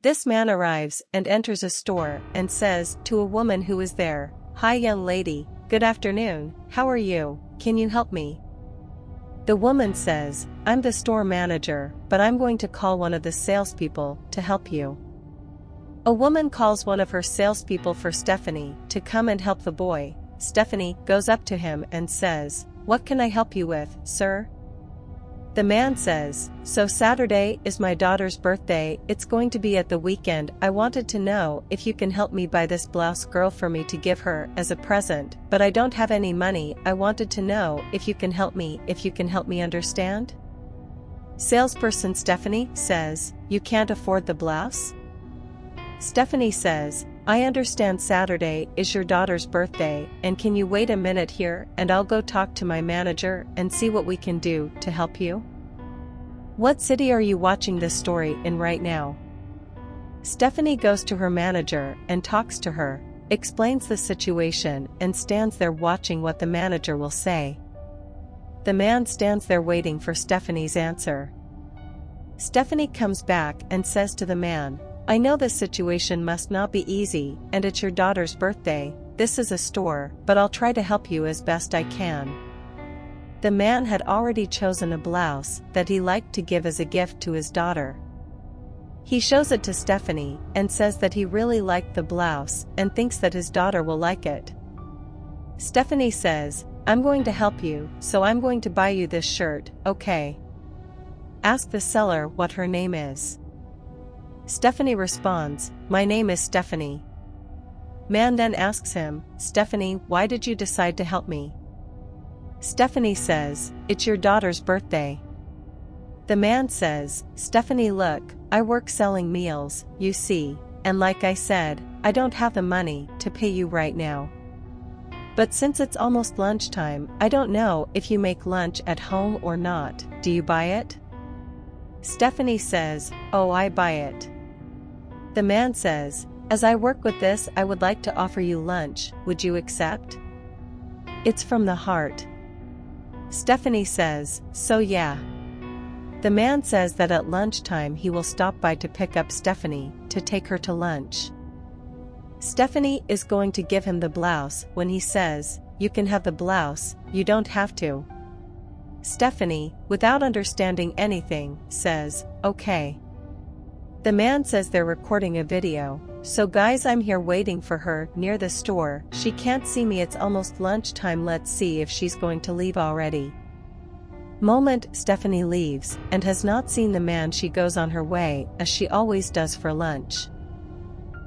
This man arrives and enters a store and says to a woman who is there, "Hi young lady, good afternoon, how are you, can you help me?" The woman says, "I'm the store manager, but I'm going to call one of the salespeople to help you." A woman calls one of her salespeople for Stephanie to come and help the boy. Stephanie goes up to him and says, "What can I help you with, sir?" The man says, "So Saturday is my daughter's birthday, it's going to be at the weekend. I wanted to know if you can help me buy this blouse girl for me to give her as a present, but I don't have any money. I wanted to know if you can help me, understand?" Salesperson Stephanie says, "You can't afford the blouse?" Stephanie says, "I understand Saturday is your daughter's birthday, and can you wait a minute here and I'll go talk to my manager and see what we can do to help you?" What city are you watching this story in right now? Stephanie goes to her manager and talks to her, explains the situation and stands there watching what the manager will say. The man stands there waiting for Stephanie's answer. Stephanie comes back and says to the man, "I know this situation must not be easy and it's your daughter's birthday, this is a store, but I'll try to help you as best I can." The man had already chosen a blouse that he liked to give as a gift to his daughter. He shows it to Stephanie and says that he really liked the blouse and thinks that his daughter will like it. Stephanie says, "I'm going to help you, so I'm going to buy you this shirt, okay? Ask the seller what her name is." Stephanie responds, "My name is Stephanie." Man then asks him, "Stephanie, why did you decide to help me?" Stephanie says, "It's your daughter's birthday." The man says, "Stephanie, look, I work selling meals, you see, and like I said, I don't have the money to pay you right now. But since it's almost lunchtime, I don't know if you make lunch at home or not, do you buy it?" Stephanie says, "Oh, I buy it." The man says, "As I work with this, I would like to offer you lunch, would you accept? It's from the heart." Stephanie says, "So yeah." The man says that at lunchtime he will stop by to pick up Stephanie to take her to lunch. Stephanie is going to give him the blouse when he says, "You can have the blouse, you don't have to." Stephanie, without understanding anything, says, "Okay." The man says they're recording a video, "So guys, I'm here waiting for her near the store, she can't see me, it's almost lunchtime, let's see if she's going to leave already." Moment Stephanie leaves and has not seen the man. She goes on her way as she always does for lunch.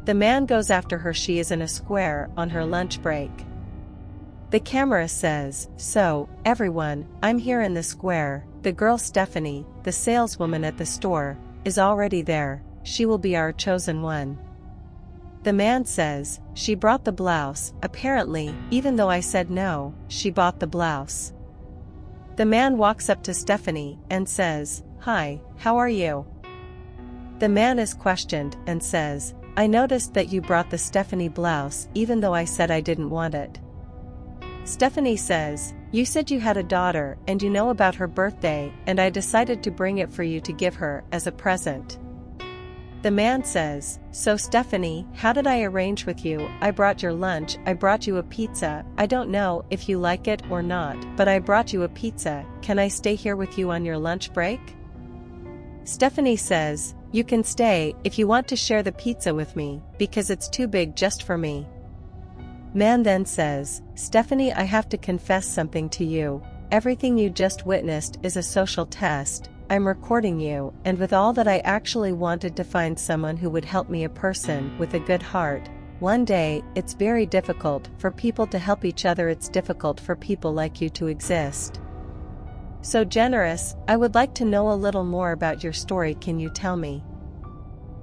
The man goes after her. She is in a square on her lunch break. The camera says, "So, everyone, I'm here in the square, the girl Stephanie, the saleswoman at the store, is already there, she will be our chosen one." The man says, "She brought the blouse, apparently, even though I said no, she bought the blouse." The man walks up to Stephanie and says, "Hi, how are you?" The man is questioned and says, "I noticed that you brought the Stephanie blouse even though I said I didn't want it." Stephanie says, "You said you had a daughter and you know about her birthday, and I decided to bring it for you to give her as a present." The man says, "So Stephanie, how did I arrange with you? I brought your lunch, I brought you a pizza, I don't know if you like it or not, but I brought you a pizza, can I stay here with you on your lunch break?" Stephanie says, "You can stay if you want to share the pizza with me, because it's too big just for me." Man then says, "Stephanie, I have to confess something to you. Everything you just witnessed is a social test. I'm recording you, and with all that, I actually wanted to find someone who would help me, a person with a good heart. One day, it's very difficult for people to help each other. It's difficult for people like you to exist. So generous, I would like to know a little more about your story. Can you tell me?"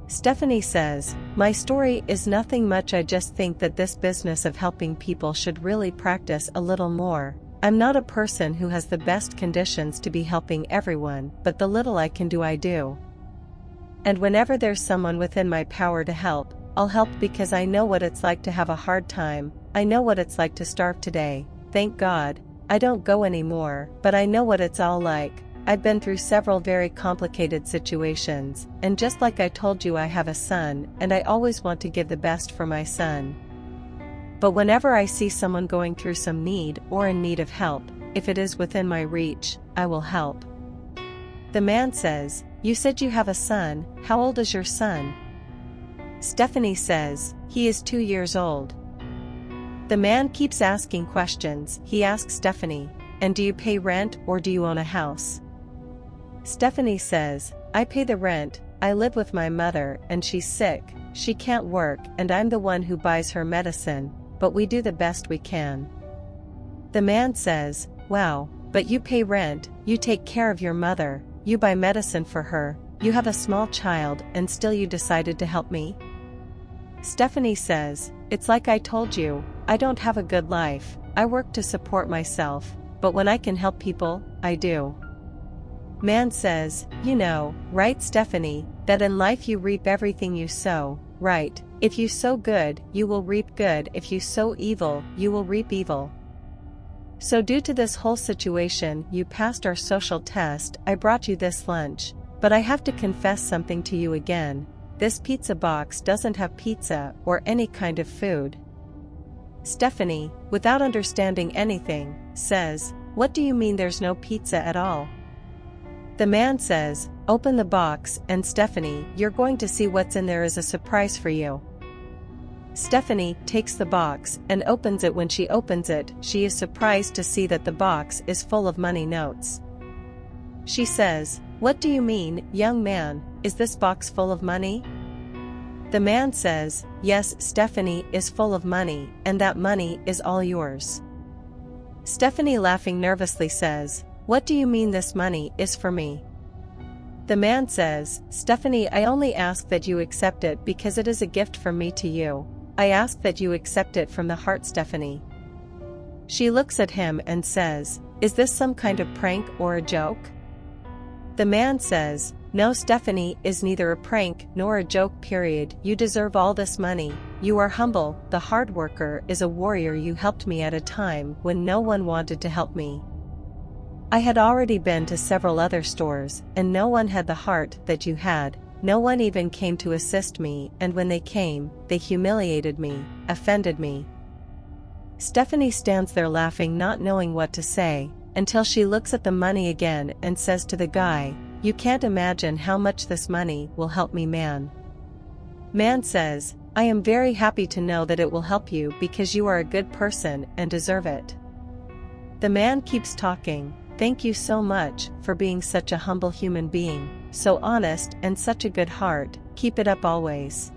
Stephanie says, "My story is nothing much. I just think that this business of helping people should really practice a little more. I'm not a person who has the best conditions to be helping everyone, but the little I can do, I do. And whenever there's someone within my power to help, I'll help, because I know what it's like to have a hard time. I know what it's like to starve today. Thank God, I don't go anymore, but I know what it's all like. I've been through several very complicated situations, and just like I told you, I have a son, and I always want to give the best for my son. But whenever I see someone going through some need or in need of help, if it is within my reach, I will help." The man says, "You said you have a son. How old is your son?" Stephanie says, "He is 2 years old." The man keeps asking questions. He asks Stephanie, "And do you pay rent or do you own a house?" Stephanie says, "I pay the rent. I live with my mother and she's sick, she can't work, and I'm the one who buys her medicine, but we do the best we can." The man says, "Wow, but you pay rent, you take care of your mother, you buy medicine for her, you have a small child, and still you decided to help me?" Stephanie says, "It's like I told you, I don't have a good life, I work to support myself, but when I can help people, I do." Man says, "You know, right Stephanie, that in life you reap everything you sow, right? If you sow good, you will reap good. If you sow evil, you will reap evil. So due to this whole situation, you passed our social test. I brought you this lunch, but I have to confess something to you again. This pizza box doesn't have pizza or any kind of food." Stephanie, without understanding anything, says, "What do you mean there's no pizza at all?" The man says, "Open the box, and Stephanie, you're going to see what's in there is a surprise for you." Stephanie takes the box and opens it. When she opens it, she is surprised to see that the box is full of money notes. She says, "What do you mean, young man, is this box full of money?" The man says, "Yes, Stephanie, is full of money, and that money is all yours." Stephanie, laughing nervously, says, "What do you mean this money is for me?" The man says, "Stephanie, I only ask that you accept it because it is a gift from me to you. I ask that you accept it from the heart, Stephanie." She looks at him and says, "Is this some kind of prank or a joke?" The man says, "No, Stephanie, is neither a prank nor a joke, period. You deserve all this money. You are humble, the hard worker, is a warrior. You helped me at a time when no one wanted to help me. I had already been to several other stores, and no one had the heart that you had. No one even came to assist me, and when they came, they humiliated me, offended me." Stephanie stands there laughing, not knowing what to say, until she looks at the money again and says to the guy, "You can't imagine how much this money will help me, man." Man says, "I am very happy to know that it will help you because you are a good person and deserve it." The man keeps talking, "Thank you so much for being such a humble human being, so honest and such a good heart, keep it up always."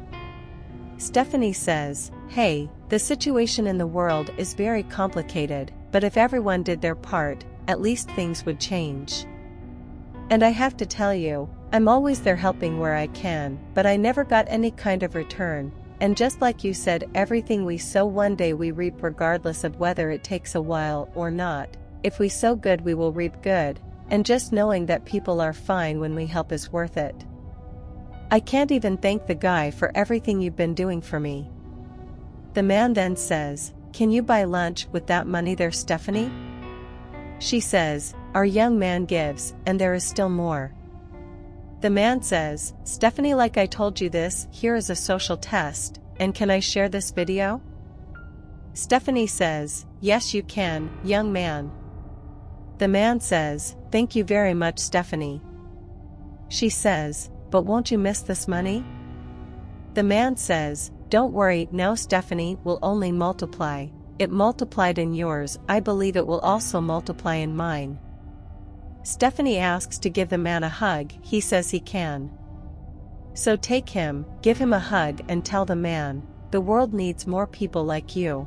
Stephanie says, "Hey, the situation in the world is very complicated, but if everyone did their part, at least things would change. And I have to tell you, I'm always there helping where I can, but I never got any kind of return, and just like you said, everything we sow one day we reap regardless of whether it takes a while or not. If we sow good we will reap good, and just knowing that people are fine when we help is worth it. I can't even thank the guy for everything you've been doing for me." The man then says, "Can you buy lunch with that money there, Stephanie?" She says, "Our young man gives, and there is still more." The man says, "Stephanie, like I told you, this here is a social test, and can I share this video?" Stephanie says, "Yes, you can, young man." The man says, "Thank you very much, Stephanie." She says, "But won't you miss this money?" The man says, "Don't worry, no, Stephanie will only multiply. It multiplied in yours, I believe it will also multiply in mine." Stephanie asks to give the man a hug. He says he can. So take him, give him a hug, and tell the man, "The world needs more people like you."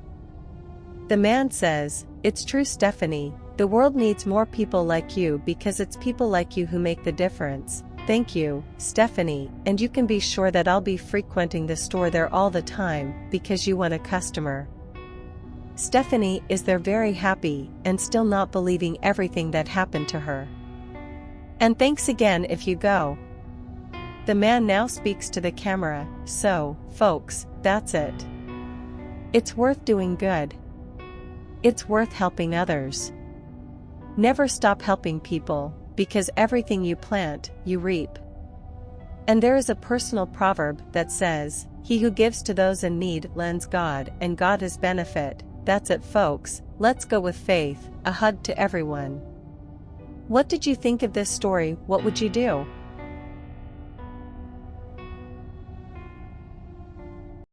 The man says, "It's true, Stephanie, the world needs more people like you because it's people like you who make the difference. Thank you, Stephanie, and you can be sure that I'll be frequenting the store there all the time because you want a customer." Stephanie is there very happy and still not believing everything that happened to her. "And thanks again if you go." The man now speaks to the camera, "So, folks, that's it. It's worth doing good. It's worth helping others. Never stop helping people, because everything you plant, you reap. And there is a personal proverb that says, he who gives to those in need lends God and God is benefit. That's it folks, let's go with faith. A hug to everyone. What did you think of this story? What would you do?